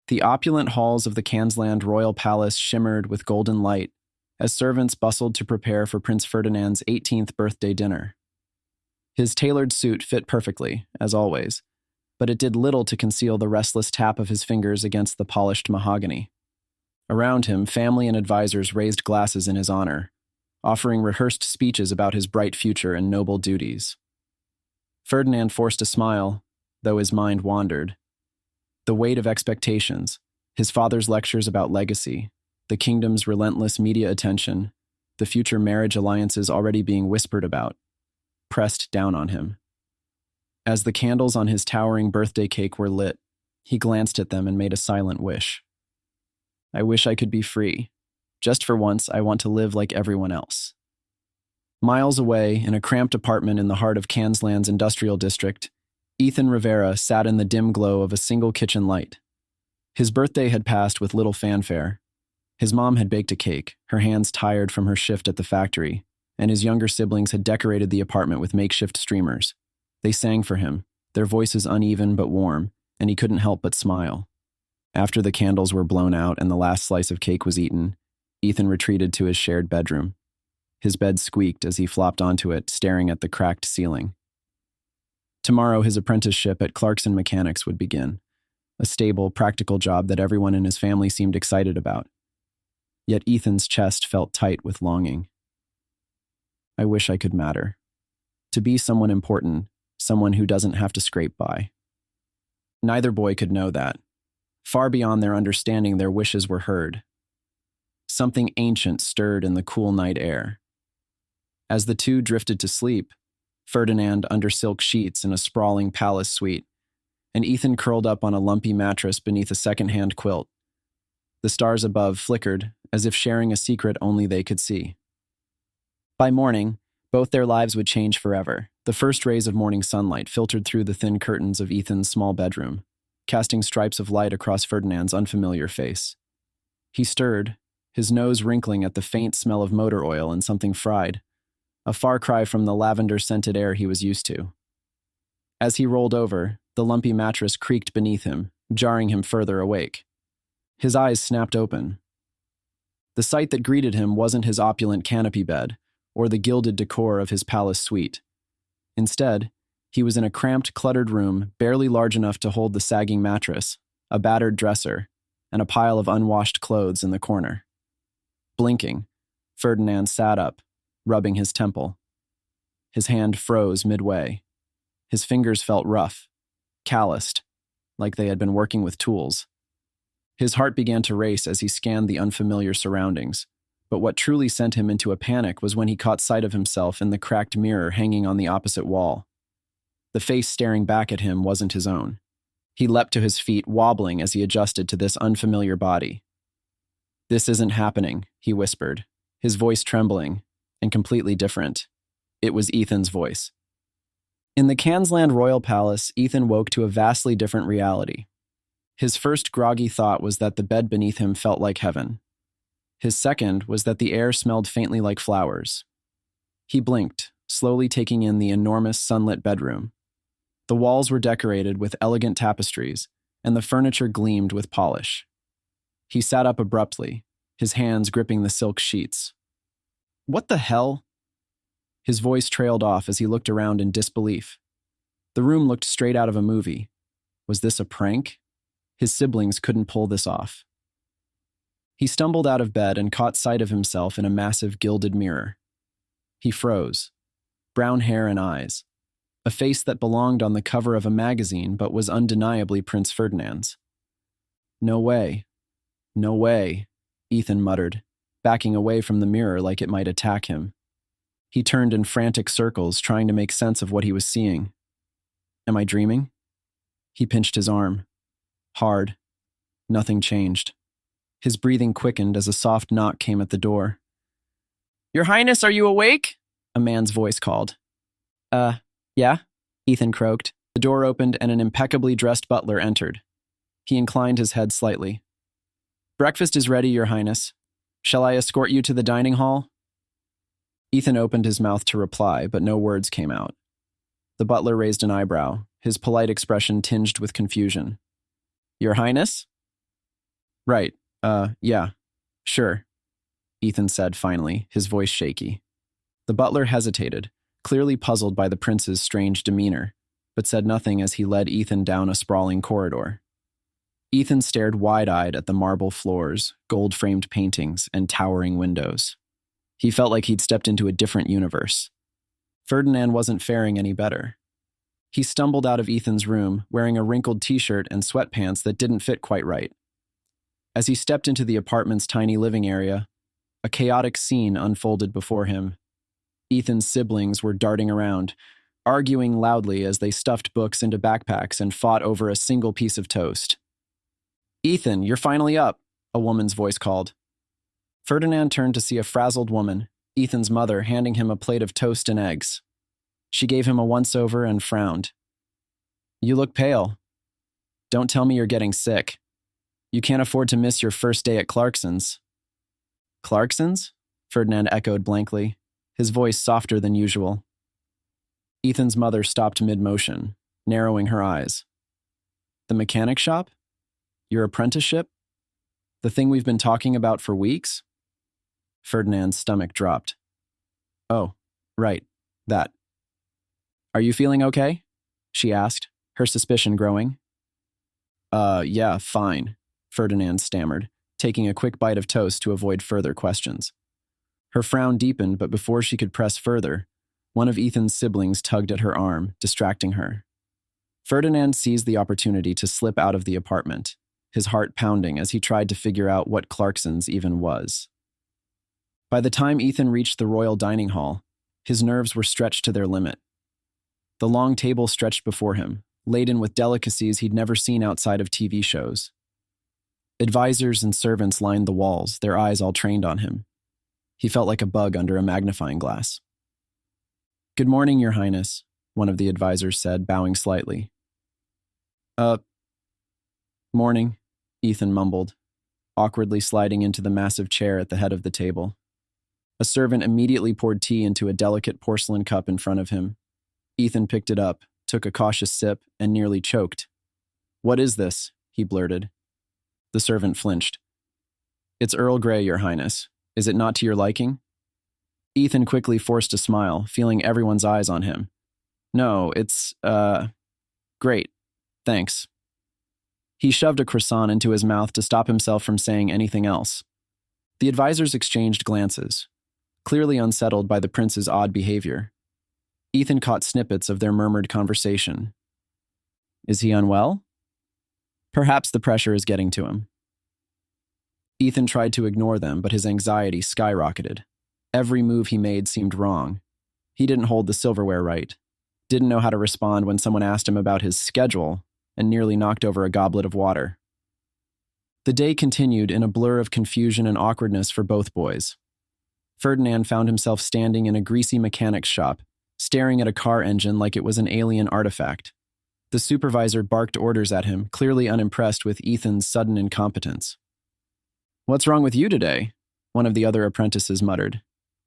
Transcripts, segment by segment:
The opulent halls of the Kansland royal palace shimmered with golden light as servants bustled to prepare for Prince Ferdinand's 18th birthday dinner. His tailored suit fit perfectly, as always, but it did little to conceal the restless tap of his fingers against the polished mahogany. Around him, family and advisors raised glasses in his honor, offering rehearsed speeches about his bright future and noble duties. Ferdinand forced a smile, though his mind wandered. The weight of expectations, his father's lectures about legacy, the kingdom's relentless media attention, the future marriage alliances already being whispered about, pressed down on him. As the candles on his towering birthday cake were lit, he glanced at them and made a silent wish. I wish I could be free. Just for once, I want to live like everyone else. Miles away, in a cramped apartment in the heart of Kansland's industrial district, Ethan Rivera sat in the dim glow of a single kitchen light. His birthday had passed with little fanfare. His mom had baked a cake, her hands tired from her shift at the factory, and his younger siblings had decorated the apartment with makeshift streamers. They sang for him, their voices uneven but warm, and he couldn't help but smile. After the candles were blown out and the last slice of cake was eaten, Ethan retreated to his shared bedroom. His bed squeaked as he flopped onto it, staring at the cracked ceiling. Tomorrow, his apprenticeship at Clarkson Mechanics would begin, a stable, practical job that everyone in his family seemed excited about. Yet Ethan's chest felt tight with longing. I wish I could matter. To be someone important, someone who doesn't have to scrape by. Neither boy could know that. Far beyond their understanding, their wishes were heard. Something ancient stirred in the cool night air. As the two drifted to sleep, Ferdinand under silk sheets in a sprawling palace suite, and Ethan curled up on a lumpy mattress beneath a second-hand quilt. The stars above flickered, as if sharing a secret only they could see. By morning, both their lives would change forever. The first rays of morning sunlight filtered through the thin curtains of Ethan's small bedroom, casting stripes of light across Ferdinand's unfamiliar face. He stirred, his nose wrinkling at the faint smell of motor oil and something fried, a far cry from the lavender-scented air he was used to. As he rolled over, the lumpy mattress creaked beneath him, jarring him further awake. His eyes snapped open. The sight that greeted him wasn't his opulent canopy bed or the gilded decor of his palace suite. Instead, he was in a cramped, cluttered room barely large enough to hold the sagging mattress, a battered dresser, and a pile of unwashed clothes in the corner. Blinking, Ferdinand sat up, rubbing his temple. His hand froze midway. His fingers felt rough, calloused, like they had been working with tools. His heart began to race as he scanned the unfamiliar surroundings, but what truly sent him into a panic was when he caught sight of himself in the cracked mirror hanging on the opposite wall. The face staring back at him wasn't his own. He leapt to his feet, wobbling as he adjusted to this unfamiliar body. "This isn't happening," he whispered, his voice trembling, and completely different. It was Ethan's voice. In the Kansland Royal Palace, Ethan woke to a vastly different reality. His first groggy thought was that the bed beneath him felt like heaven. His second was that the air smelled faintly like flowers. He blinked, slowly taking in the enormous sunlit bedroom. The walls were decorated with elegant tapestries, and the furniture gleamed with polish. He sat up abruptly, his hands gripping the silk sheets. "What the hell?" His voice trailed off as he looked around in disbelief. The room looked straight out of a movie. Was this a prank? His siblings couldn't pull this off. He stumbled out of bed and caught sight of himself in a massive gilded mirror. He froze. Brown hair and eyes. A face that belonged on the cover of a magazine but was undeniably Prince Ferdinand's. "No way. No way," Ethan muttered, backing away from the mirror like it might attack him. He turned in frantic circles, trying to make sense of what he was seeing. "Am I dreaming?" He pinched his arm. Hard. Nothing changed. His breathing quickened as a soft knock came at the door. "Your Highness, are you awake?" a man's voice called. Yeah," Ethan croaked. The door opened and an impeccably dressed butler entered. He inclined his head slightly. "Breakfast is ready, Your Highness. Shall I escort you to the dining hall?" Ethan opened his mouth to reply, but no words came out. The butler raised an eyebrow, his polite expression tinged with confusion. "Your Highness?" Right. Yeah. Sure, Ethan said finally, his voice shaky. The butler hesitated, clearly puzzled by the prince's strange demeanor, but said nothing as he led Ethan down a sprawling corridor. Ethan stared wide-eyed at the marble floors, gold-framed paintings, and towering windows. He felt like he'd stepped into a different universe. Ferdinand wasn't faring any better. He stumbled out of Ethan's room, wearing a wrinkled t-shirt and sweatpants that didn't fit quite right. As he stepped into the apartment's tiny living area, a chaotic scene unfolded before him. Ethan's siblings were darting around, arguing loudly as they stuffed books into backpacks and fought over a single piece of toast. "Ethan, you're finally up," a woman's voice called. Ferdinand turned to see a frazzled woman, Ethan's mother, handing him a plate of toast and eggs. She gave him a once-over and frowned. "You look pale. Don't tell me you're getting sick. You can't afford to miss your first day at Clarkson's." "Clarkson's?" Ferdinand echoed blankly, his voice softer than usual. Ethan's mother stopped mid-motion, narrowing her eyes. "The mechanic shop? Your apprenticeship? The thing we've been talking about for weeks?" Ferdinand's stomach dropped. "Oh, right, that. Are you feeling okay?" she asked, her suspicion growing. Yeah, fine," Ferdinand stammered, taking a quick bite of toast to avoid further questions. Her frown deepened, but before she could press further, one of Ethan's siblings tugged at her arm, distracting her. Ferdinand seized the opportunity to slip out of the apartment, his heart pounding as he tried to figure out what Clarkson's even was. By the time Ethan reached the royal dining hall, his nerves were stretched to their limit. The long table stretched before him, laden with delicacies he'd never seen outside of TV shows. Advisors and servants lined the walls, their eyes all trained on him. He felt like a bug under a magnifying glass. "Good morning, Your Highness," one of the advisors said, bowing slightly. Morning," Ethan mumbled, awkwardly sliding into the massive chair at the head of the table. A servant immediately poured tea into a delicate porcelain cup in front of him. Ethan picked it up, took a cautious sip, and nearly choked. "What is this?" he blurted. The servant flinched. "It's Earl Grey, Your Highness. Is it not to your liking?" Ethan quickly forced a smile, feeling everyone's eyes on him. "No, it's, great. Thanks." He shoved a croissant into his mouth to stop himself from saying anything else. The advisors exchanged glances, clearly unsettled by the prince's odd behavior. Ethan caught snippets of their murmured conversation. Is he unwell? Perhaps the pressure is getting to him. Ethan tried to ignore them, but his anxiety skyrocketed. Every move he made seemed wrong. He didn't hold the silverware right, didn't know how to respond when someone asked him about his schedule, and nearly knocked over a goblet of water. The day continued in a blur of confusion and awkwardness for both boys. Ferdinand found himself standing in a greasy mechanic's shop, staring at a car engine like it was an alien artifact. The supervisor barked orders at him, clearly unimpressed with Ethan's sudden incompetence. "What's wrong with you today?" one of the other apprentices muttered.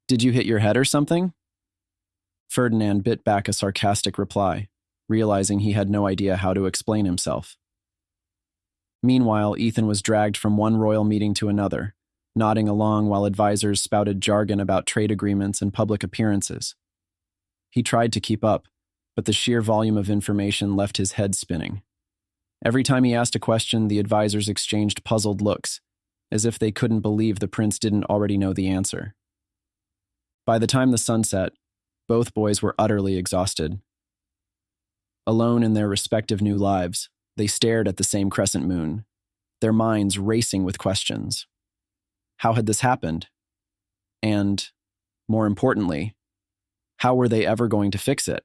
"Did you hit your head or something?" Ferdinand bit back a sarcastic reply, realizing he had no idea how to explain himself. Meanwhile, Ethan was dragged from one royal meeting to another, nodding along while advisors spouted jargon about trade agreements and public appearances. He tried to keep up, but the sheer volume of information left his head spinning. Every time he asked a question, the advisors exchanged puzzled looks, as if they couldn't believe the prince didn't already know the answer. By the time the sun set, both boys were utterly exhausted. Alone in their respective new lives, they stared at the same crescent moon, their minds racing with questions. How had this happened? And, more importantly, how were they ever going to fix it?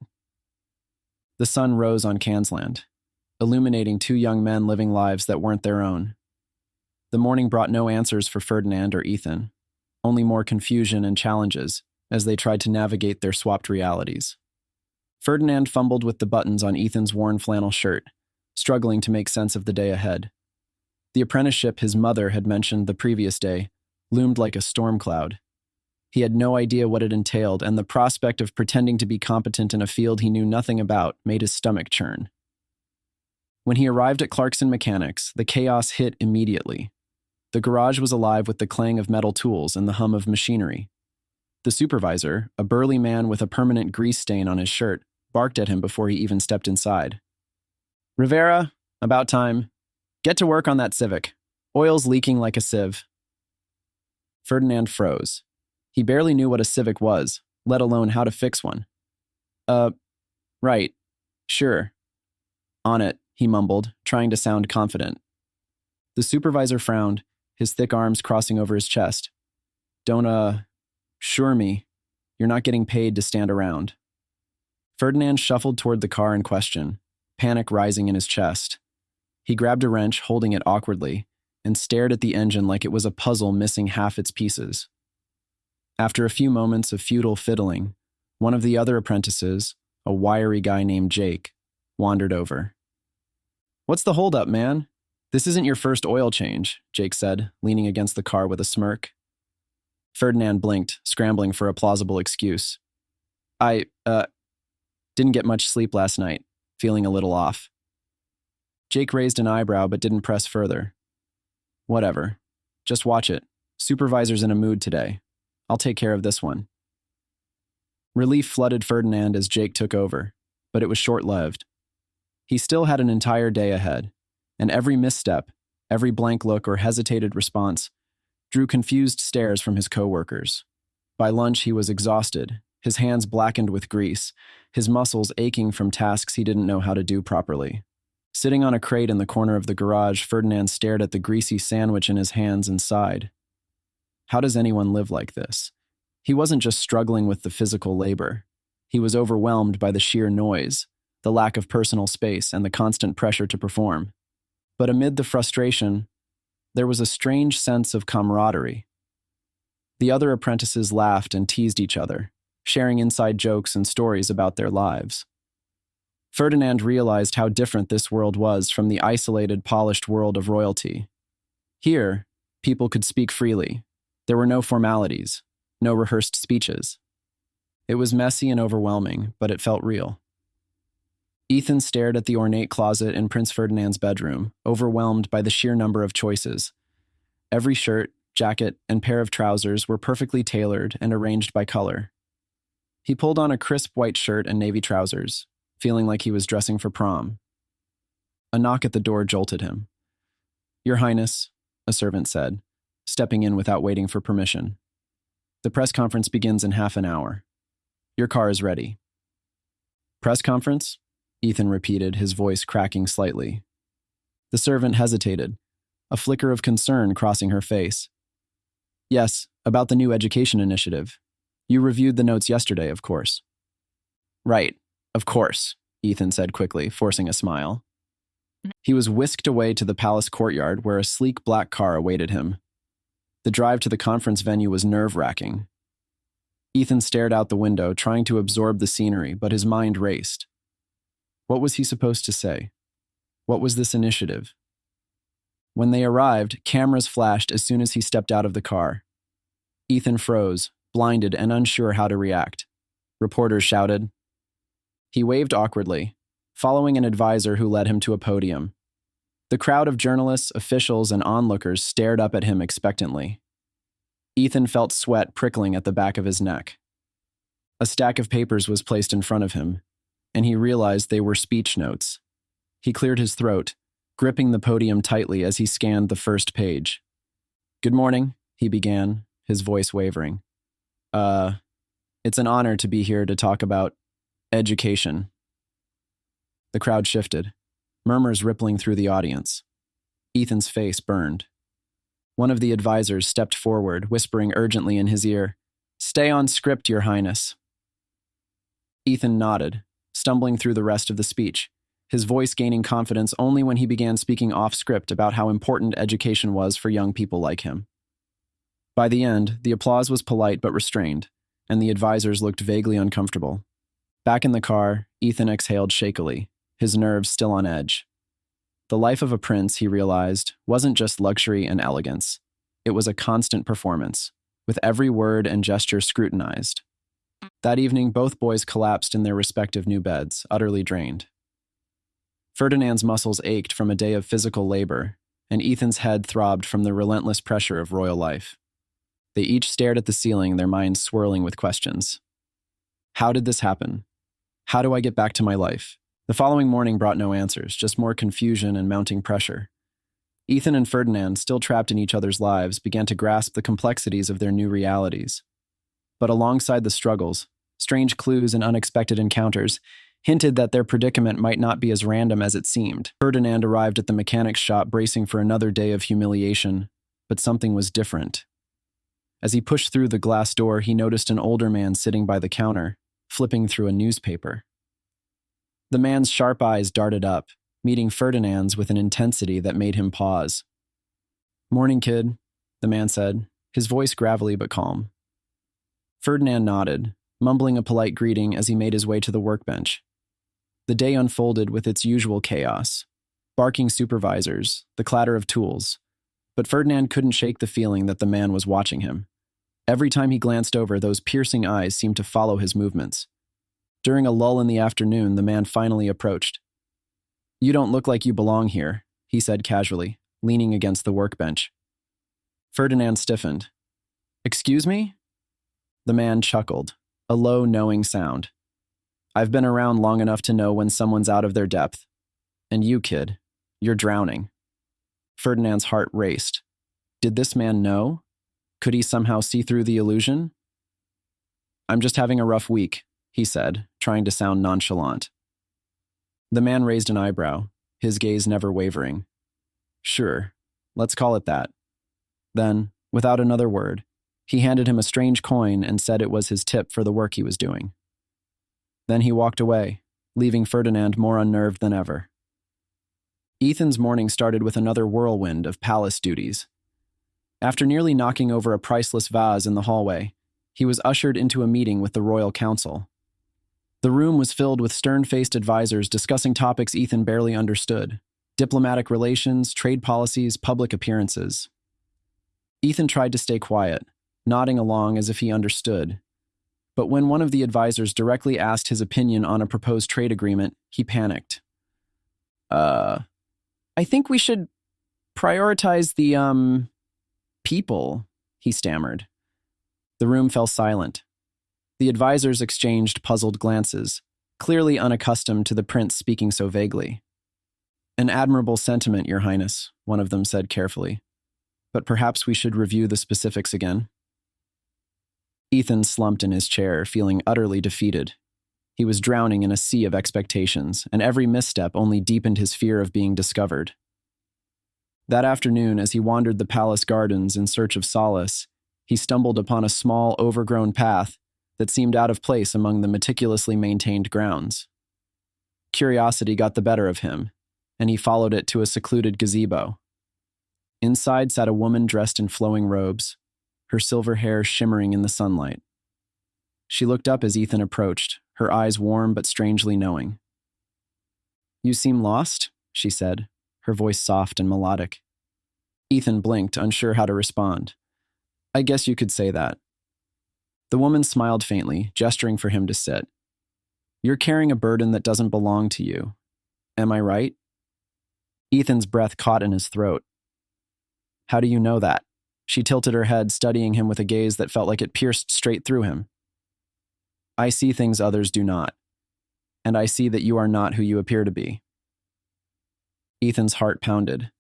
The sun rose on Cansland, illuminating two young men living lives that weren't their own. The morning brought no answers for Ferdinand or Ethan, only more confusion and challenges as they tried to navigate their swapped realities. Ferdinand fumbled with the buttons on Ethan's worn flannel shirt, struggling to make sense of the day ahead. The apprenticeship his mother had mentioned the previous day loomed like a storm cloud. He had no idea what it entailed, and the prospect of pretending to be competent in a field he knew nothing about made his stomach churn. When he arrived at Clarkson Mechanics, the chaos hit immediately. The garage was alive with the clang of metal tools and the hum of machinery. The supervisor, a burly man with a permanent grease stain on his shirt, barked at him before he even stepped inside. "Rivera, about time. Get to work on that Civic. Oil's leaking like a sieve." Ferdinand froze. He barely knew what a Civic was, let alone how to fix one. Right. Sure. On it," he mumbled, trying to sound confident. The supervisor frowned, his thick arms crossing over his chest. "Don't, sure me. You're not getting paid to stand around." Ferdinand shuffled toward the car in question, panic rising in his chest. He grabbed a wrench, holding it awkwardly, and stared at the engine like it was a puzzle missing half its pieces. After a few moments of futile fiddling, one of the other apprentices, a wiry guy named Jake, wandered over. "What's the holdup, man? This isn't your first oil change," Jake said, leaning against the car with a smirk. Ferdinand blinked, scrambling for a plausible excuse. I didn't get much sleep last night, feeling a little off." Jake raised an eyebrow but didn't press further. "Whatever. Just watch it. Supervisor's in a mood today. I'll take care of this one." Relief flooded Ferdinand as Jake took over, but it was short-lived. He still had an entire day ahead, and every misstep, every blank look or hesitated response, drew confused stares from his coworkers. By lunch, he was exhausted, his hands blackened with grease, his muscles aching from tasks he didn't know how to do properly. Sitting on a crate in the corner of the garage, Ferdinand stared at the greasy sandwich in his hands and sighed. How does anyone live like this? He wasn't just struggling with the physical labor. He was overwhelmed by the sheer noise, the lack of personal space, and the constant pressure to perform. But amid the frustration, there was a strange sense of camaraderie. The other apprentices laughed and teased each other, sharing inside jokes and stories about their lives. Ferdinand realized how different this world was from the isolated, polished world of royalty. Here, people could speak freely. There were no formalities, no rehearsed speeches. It was messy and overwhelming, but it felt real. Ethan stared at the ornate closet in Prince Ferdinand's bedroom, overwhelmed by the sheer number of choices. Every shirt, jacket, and pair of trousers were perfectly tailored and arranged by color. He pulled on a crisp white shirt and navy trousers, feeling like he was dressing for prom. A knock at the door jolted him. "Your Highness," a servant said, stepping in without waiting for permission. "The press conference begins in half an hour. Your car is ready." "Press conference?" Ethan repeated, his voice cracking slightly. The servant hesitated, a flicker of concern crossing her face. "Yes, about the new education initiative. You reviewed the notes yesterday, of course." "Right, of course," Ethan said quickly, forcing a smile. He was whisked away to the palace courtyard where a sleek black car awaited him. The drive to the conference venue was nerve-wracking. Ethan stared out the window, trying to absorb the scenery, but his mind raced. What was he supposed to say? What was this initiative? When they arrived, cameras flashed as soon as he stepped out of the car. Ethan froze, blinded and unsure how to react. Reporters shouted. He waved awkwardly, following an advisor who led him to a podium. The crowd of journalists, officials, and onlookers stared up at him expectantly. Ethan felt sweat prickling at the back of his neck. A stack of papers was placed in front of him, and he realized they were speech notes. He cleared his throat, gripping the podium tightly as he scanned the first page. "Good morning," he began, his voice wavering. It's an honor to be here to talk about education." The crowd shifted, murmurs rippling through the audience. Ethan's face burned. One of the advisors stepped forward, whispering urgently in his ear, "Stay on script, Your Highness." Ethan nodded, stumbling through the rest of the speech, his voice gaining confidence only when he began speaking off-script about how important education was for young people like him. By the end, the applause was polite but restrained, and the advisors looked vaguely uncomfortable. Back in the car, Ethan exhaled shakily, his nerves still on edge. The life of a prince, he realized, wasn't just luxury and elegance. It was a constant performance, with every word and gesture scrutinized. That evening, both boys collapsed in their respective new beds, utterly drained. Ferdinand's muscles ached from a day of physical labor, and Ethan's head throbbed from the relentless pressure of royal life. They each stared at the ceiling, their minds swirling with questions. How did this happen? How do I get back to my life? The following morning brought no answers, just more confusion and mounting pressure. Ethan and Ferdinand, still trapped in each other's lives, began to grasp the complexities of their new realities. But alongside the struggles, strange clues and unexpected encounters hinted that their predicament might not be as random as it seemed. Ferdinand arrived at the mechanic's shop bracing for another day of humiliation, but something was different. As he pushed through the glass door, he noticed an older man sitting by the counter, flipping through a newspaper. The man's sharp eyes darted up, meeting Ferdinand's with an intensity that made him pause. "Morning, kid," the man said, his voice gravelly but calm. Ferdinand nodded, mumbling a polite greeting as he made his way to the workbench. The day unfolded with its usual chaos: barking supervisors, the clatter of tools. But Ferdinand couldn't shake the feeling that the man was watching him. Every time he glanced over, those piercing eyes seemed to follow his movements. During a lull in the afternoon, the man finally approached. "You don't look like you belong here," he said casually, leaning against the workbench. Ferdinand stiffened. "Excuse me?" The man chuckled, a low, knowing sound. "I've been around long enough to know when someone's out of their depth. And you, kid, you're drowning." Ferdinand's heart raced. Did this man know? Could he somehow see through the illusion? "I'm just having a rough week," he said, trying to sound nonchalant. The man raised an eyebrow, his gaze never wavering. "Sure, let's call it that." Then, without another word, he handed him a strange coin and said it was his tip for the work he was doing. Then he walked away, leaving Ferdinand more unnerved than ever. Ethan's morning started with another whirlwind of palace duties. After nearly knocking over a priceless vase in the hallway, he was ushered into a meeting with the royal council. The room was filled with stern-faced advisors discussing topics Ethan barely understood: diplomatic relations, trade policies, public appearances. Ethan tried to stay quiet, nodding along as if he understood. But when one of the advisors directly asked his opinion on a proposed trade agreement, he panicked. I think we should prioritize the, people," he stammered. The room fell silent. The advisors exchanged puzzled glances, clearly unaccustomed to the prince speaking so vaguely. "An admirable sentiment, Your Highness," one of them said carefully. "But perhaps we should review the specifics again." Ethan slumped in his chair, feeling utterly defeated. He was drowning in a sea of expectations, and every misstep only deepened his fear of being discovered. That afternoon, as he wandered the palace gardens in search of solace, he stumbled upon a small, overgrown path that seemed out of place among the meticulously maintained grounds. Curiosity got the better of him, and he followed it to a secluded gazebo. Inside sat a woman dressed in flowing robes, her silver hair shimmering in the sunlight. She looked up as Ethan approached, her eyes warm but strangely knowing. "You seem lost," she said, her voice soft and melodic. Ethan blinked, unsure how to respond. "I guess you could say that." The woman smiled faintly, gesturing for him to sit. "You're carrying a burden that doesn't belong to you. Am I right?" Ethan's breath caught in his throat. "How do you know that?" She tilted her head, studying him with a gaze that felt like it pierced straight through him. "I see things others do not, and I see that you are not who you appear to be." Ethan's heart pounded.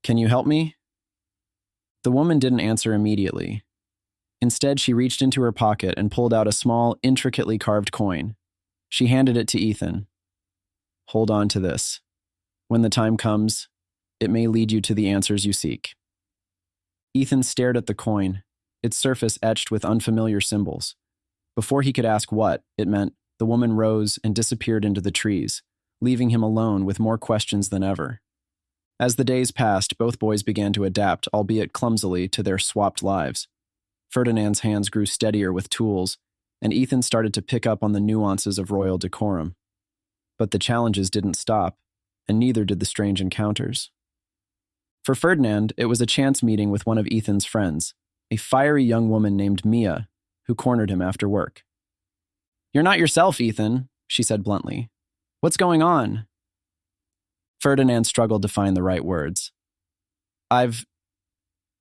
"Can you help me?" The woman didn't answer immediately. Instead, she reached into her pocket and pulled out a small, intricately carved coin. She handed it to Ethan. "Hold on to this. When the time comes, it may lead you to the answers you seek." Ethan stared at the coin, its surface etched with unfamiliar symbols. Before he could ask what it meant, the woman rose and disappeared into the trees, leaving him alone with more questions than ever. As the days passed, both boys began to adapt, albeit clumsily, to their swapped lives. Ferdinand's hands grew steadier with tools, and Ethan started to pick up on the nuances of royal decorum. But the challenges didn't stop, and neither did the strange encounters. For Ferdinand, it was a chance meeting with one of Ethan's friends, a fiery young woman named Mia, who cornered him after work. "You're not yourself, Ethan," she said bluntly. "What's going on?" Ferdinand struggled to find the right words. I've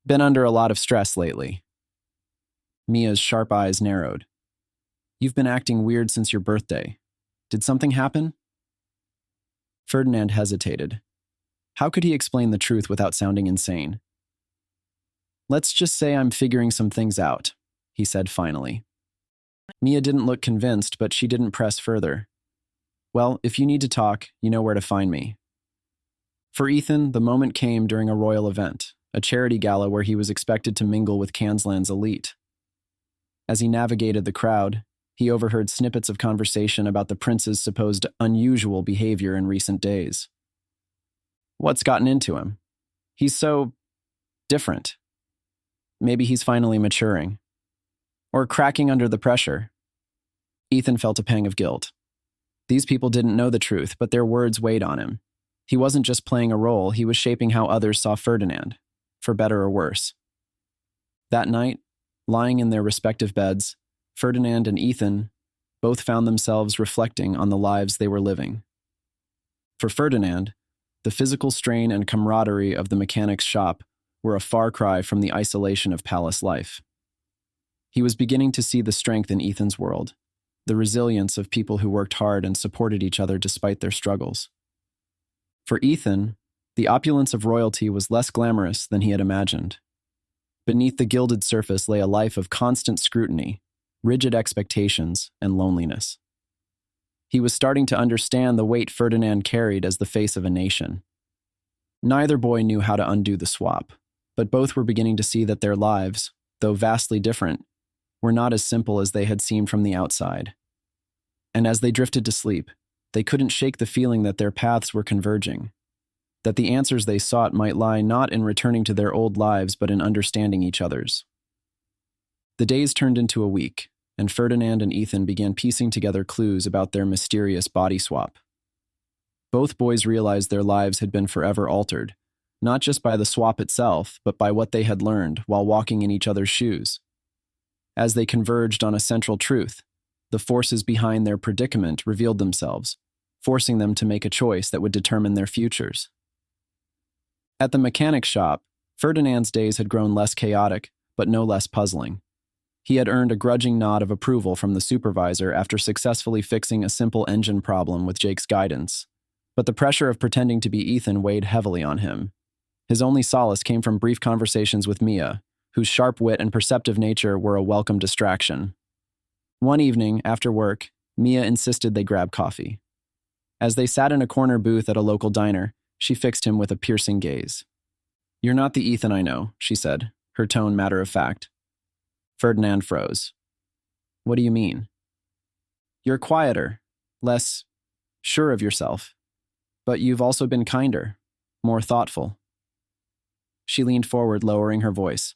been under a lot of stress lately. Mia's sharp eyes narrowed. You've been acting weird since your birthday. Did something happen? Ferdinand hesitated. How could he explain the truth without sounding insane? Let's just say I'm figuring some things out, he said finally. Mia didn't look convinced, but she didn't press further. Well, if you need to talk, you know where to find me. For Ethan, the moment came during a royal event, a charity gala where he was expected to mingle with Cansland's elite. As he navigated the crowd, he overheard snippets of conversation about the prince's supposed unusual behavior in recent days. What's gotten into him? He's so different. Maybe he's finally maturing. Or cracking under the pressure. Ethan felt a pang of guilt. These people didn't know the truth, but their words weighed on him. He wasn't just playing a role, he was shaping how others saw Ferdinand, for better or worse. That night, lying in their respective beds, Ferdinand and Ethan both found themselves reflecting on the lives they were living. For Ferdinand, the physical strain and camaraderie of the mechanic's shop were a far cry from the isolation of palace life. He was beginning to see the strength in Ethan's world, the resilience of people who worked hard and supported each other despite their struggles. For Ethan, the opulence of royalty was less glamorous than he had imagined. Beneath the gilded surface lay a life of constant scrutiny, rigid expectations, and loneliness. He was starting to understand the weight Ferdinand carried as the face of a nation. Neither boy knew how to undo the swap, but both were beginning to see that their lives, though vastly different, were not as simple as they had seemed from the outside. And as they drifted to sleep, they couldn't shake the feeling that their paths were converging, that the answers they sought might lie not in returning to their old lives but in understanding each other's. The days turned into a week, and Ferdinand and Ethan began piecing together clues about their mysterious body swap. Both boys realized their lives had been forever altered, not just by the swap itself, but by what they had learned while walking in each other's shoes. As they converged on a central truth, the forces behind their predicament revealed themselves, forcing them to make a choice that would determine their futures. At the mechanic's shop, Ferdinand's days had grown less chaotic, but no less puzzling. He had earned a grudging nod of approval from the supervisor after successfully fixing a simple engine problem with Jake's guidance, but the pressure of pretending to be Ethan weighed heavily on him. His only solace came from brief conversations with Mia, whose sharp wit and perceptive nature were a welcome distraction. One evening, after work, Mia insisted they grab coffee. As they sat in a corner booth at a local diner, she fixed him with a piercing gaze. "You're not the Ethan I know," she said, her tone matter of fact. Ferdinand froze. "What do you mean?" "You're quieter, less sure of yourself, but you've also been kinder, more thoughtful." She leaned forward, lowering her voice.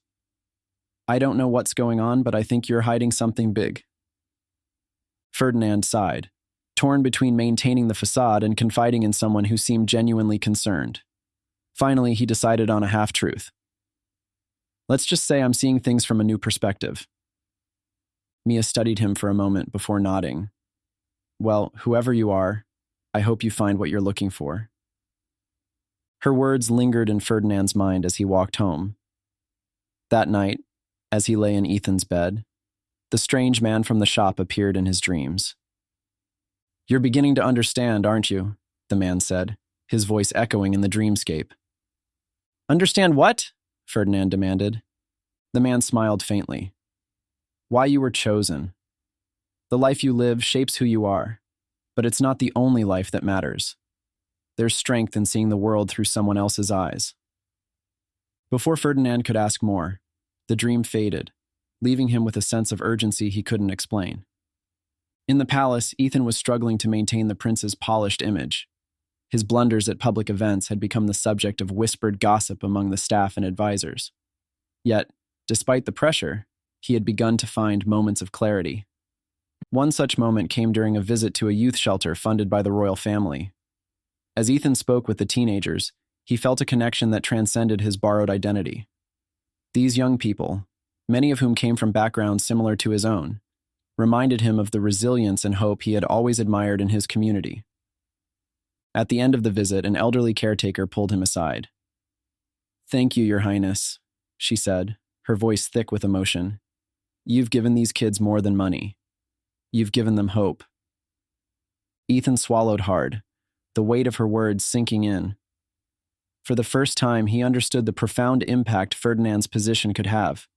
"I don't know what's going on, but I think you're hiding something big." Ferdinand sighed, torn between maintaining the facade and confiding in someone who seemed genuinely concerned. Finally, he decided on a half-truth. "Let's just say I'm seeing things from a new perspective." Mia studied him for a moment before nodding. "Well, whoever you are, I hope you find what you're looking for." Her words lingered in Ferdinand's mind as he walked home. That night, as he lay in Ethan's bed, the strange man from the shop appeared in his dreams. "You're beginning to understand, aren't you?" the man said, his voice echoing in the dreamscape. "Understand what?" Ferdinand demanded. The man smiled faintly. "Why you were chosen. The life you live shapes who you are, but it's not the only life that matters. There's strength in seeing the world through someone else's eyes." Before Ferdinand could ask more, the dream faded, leaving him with a sense of urgency he couldn't explain. In the palace, Ethan was struggling to maintain the prince's polished image. His blunders at public events had become the subject of whispered gossip among the staff and advisors. Yet, despite the pressure, he had begun to find moments of clarity. One such moment came during a visit to a youth shelter funded by the royal family. As Ethan spoke with the teenagers, he felt a connection that transcended his borrowed identity. These young people, many of whom came from backgrounds similar to his own, reminded him of the resilience and hope he had always admired in his community. At the end of the visit, an elderly caretaker pulled him aside. Thank you, Your Highness, she said, her voice thick with emotion. You've given these kids more than money. You've given them hope. Ethan swallowed hard, the weight of her words sinking in. For the first time, he understood the profound impact Ferdinand's position could have.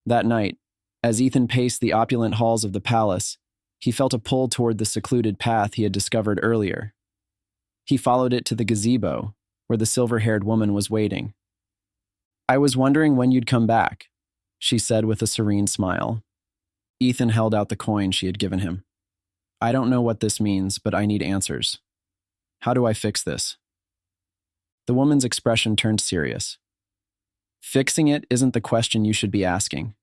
That night, as Ethan paced the opulent halls of the palace, he felt a pull toward the secluded path he had discovered earlier. He followed it to the gazebo, where the silver-haired woman was waiting. I was wondering when you'd come back, she said with a serene smile. Ethan held out the coin she had given him. I don't know what this means, but I need answers. How do I fix this? The woman's expression turned serious. Fixing it isn't the question you should be asking.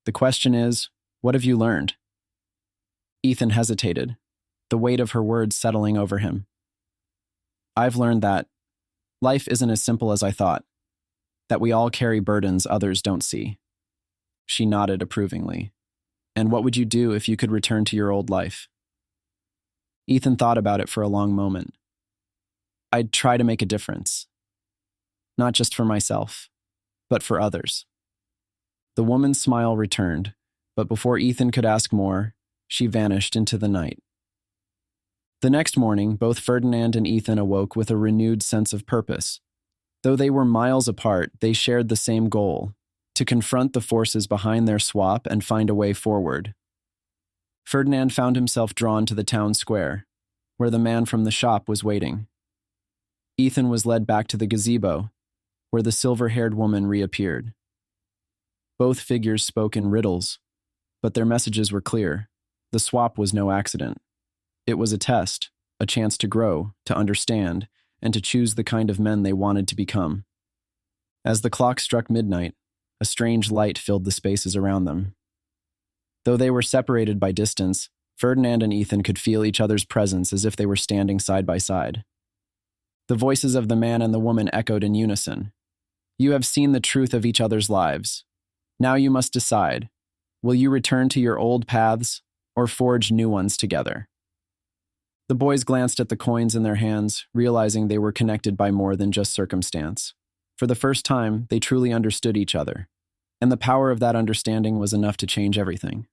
The question is, what have you learned? Ethan hesitated, the weight of her words settling over him. I've learned that life isn't as simple as I thought, that we all carry burdens others don't see. She nodded approvingly. And what would you do if you could return to your old life? Ethan thought about it for a long moment. I'd try to make a difference. Not just for myself, but for others. The woman's smile returned, but before Ethan could ask more, she vanished into the night. The next morning, both Ferdinand and Ethan awoke with a renewed sense of purpose. Though they were miles apart, they shared the same goal: to confront the forces behind their swap and find a way forward. Ferdinand found himself drawn to the town square, where the man from the shop was waiting. Ethan was led back to the gazebo, where the silver-haired woman reappeared. Both figures spoke in riddles, but their messages were clear. The swap was no accident. It was a test, a chance to grow, to understand, and to choose the kind of men they wanted to become. As the clock struck midnight, a strange light filled the spaces around them. Though they were separated by distance, Ferdinand and Ethan could feel each other's presence as if they were standing side by side. The voices of the man and the woman echoed in unison. You have seen the truth of each other's lives. Now you must decide. Will you return to your old paths or forge new ones together? The boys glanced at the coins in their hands, realizing they were connected by more than just circumstance. For the first time, they truly understood each other, and the power of that understanding was enough to change everything.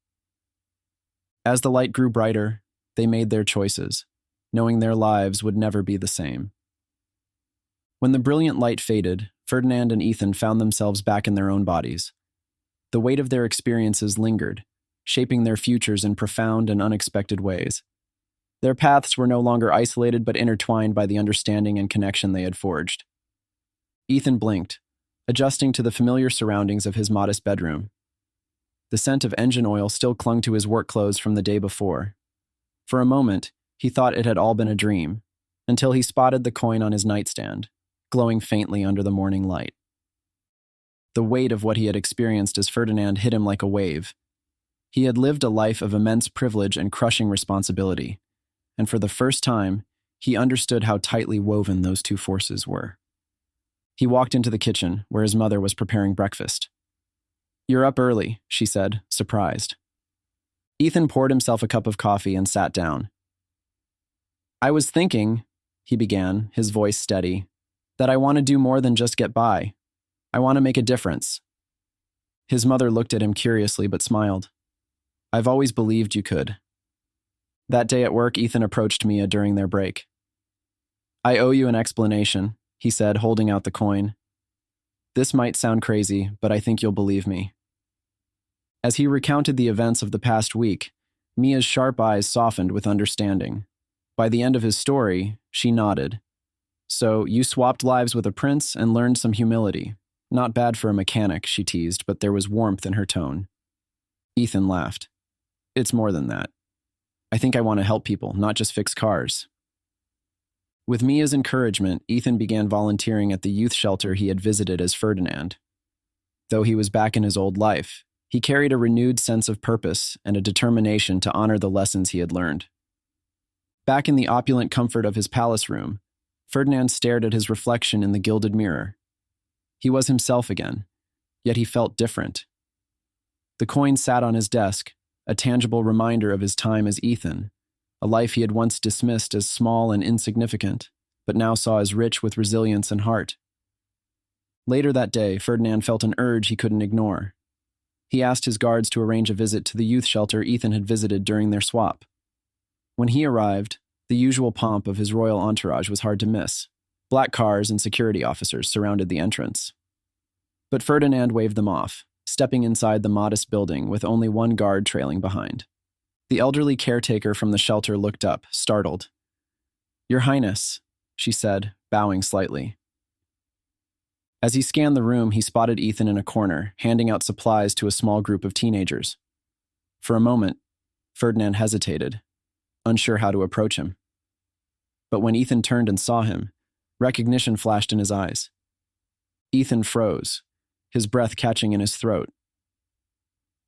As the light grew brighter, they made their choices, knowing their lives would never be the same. When the brilliant light faded, Ferdinand and Ethan found themselves back in their own bodies. The weight of their experiences lingered, shaping their futures in profound and unexpected ways. Their paths were no longer isolated but intertwined by the understanding and connection they had forged. Ethan blinked, adjusting to the familiar surroundings of his modest bedroom. The scent of engine oil still clung to his work clothes from the day before. For a moment, he thought it had all been a dream, until he spotted the coin on his nightstand, glowing faintly under the morning light. The weight of what he had experienced as Ferdinand hit him like a wave. He had lived a life of immense privilege and crushing responsibility, and for the first time, he understood how tightly woven those two forces were. He walked into the kitchen, where his mother was preparing breakfast. You're up early, she said, surprised. Ethan poured himself a cup of coffee and sat down. I was thinking, he began, his voice steady, that I want to do more than just get by. I want to make a difference. His mother looked at him curiously but smiled. I've always believed you could. That day at work, Ethan approached Mia during their break. I owe you an explanation, he said, holding out the coin. This might sound crazy, but I think you'll believe me. As he recounted the events of the past week, Mia's sharp eyes softened with understanding. By the end of his story, she nodded. So, you swapped lives with a prince and learned some humility. Not bad for a mechanic, she teased, but there was warmth in her tone. Ethan laughed. It's more than that. I think I want to help people, not just fix cars. With Mia's encouragement, Ethan began volunteering at the youth shelter he had visited as Ferdinand. Though he was back in his old life, he carried a renewed sense of purpose and a determination to honor the lessons he had learned. Back in the opulent comfort of his palace room, Ferdinand stared at his reflection in the gilded mirror. He was himself again, yet he felt different. The coin sat on his desk, a tangible reminder of his time as Ethan, a life he had once dismissed as small and insignificant, but now saw as rich with resilience and heart. Later that day, Ferdinand felt an urge he couldn't ignore. He asked his guards to arrange a visit to the youth shelter Ethan had visited during their swap. When he arrived, the usual pomp of his royal entourage was hard to miss. Black cars and security officers surrounded the entrance. But Ferdinand waved them off, stepping inside the modest building with only one guard trailing behind. The elderly caretaker from the shelter looked up, startled. "Your Highness," she said, bowing slightly. As he scanned the room, he spotted Ethan in a corner, handing out supplies to a small group of teenagers. For a moment, Ferdinand hesitated, unsure how to approach him. But when Ethan turned and saw him, recognition flashed in his eyes. Ethan froze, his breath catching in his throat.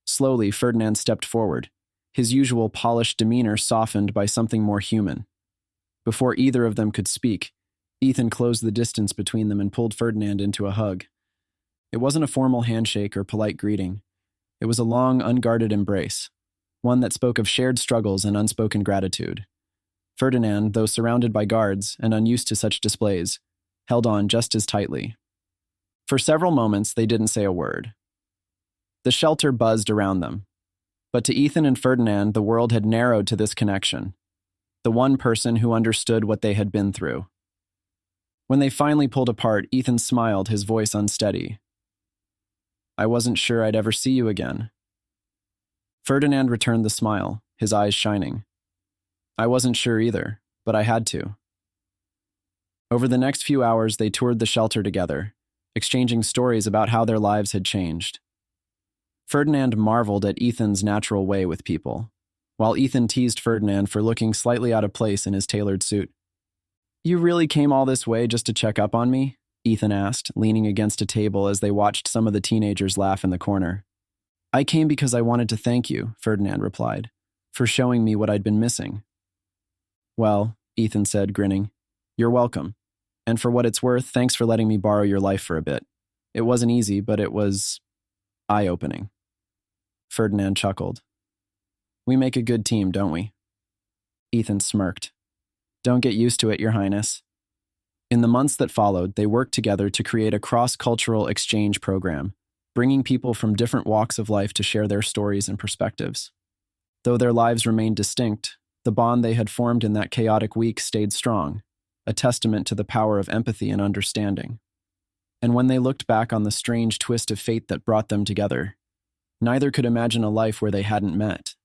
Slowly, Ferdinand stepped forward, his usual polished demeanor softened by something more human. Before either of them could speak, Ethan closed the distance between them and pulled Ferdinand into a hug. It wasn't a formal handshake or polite greeting. It was a long, unguarded embrace, one that spoke of shared struggles and unspoken gratitude. Ferdinand, though surrounded by guards and unused to such displays, held on just as tightly. For several moments, they didn't say a word. The shelter buzzed around them. But to Ethan and Ferdinand, the world had narrowed to this connection, the one person who understood what they had been through. When they finally pulled apart, Ethan smiled, his voice unsteady. "I wasn't sure I'd ever see you again." Ferdinand returned the smile, his eyes shining. "I wasn't sure either, but I had to." Over the next few hours, they toured the shelter together, exchanging stories about how their lives had changed. Ferdinand marveled at Ethan's natural way with people, while Ethan teased Ferdinand for looking slightly out of place in his tailored suit. "You really came all this way just to check up on me?" Ethan asked, leaning against a table as they watched some of the teenagers laugh in the corner. "I came because I wanted to thank you," Ferdinand replied, "for showing me what I'd been missing." "Well," Ethan said, grinning, "you're welcome. And for what it's worth, thanks for letting me borrow your life for a bit. It wasn't easy, but it was eye-opening." Ferdinand chuckled. "We make a good team, don't we?" Ethan smirked. "Don't get used to it, Your Highness." In the months that followed, they worked together to create a cross-cultural exchange program, bringing people from different walks of life to share their stories and perspectives. Though their lives remained distinct, the bond they had formed in that chaotic week stayed strong, a testament to the power of empathy and understanding. And when they looked back on the strange twist of fate that brought them together, neither could imagine a life where they hadn't met.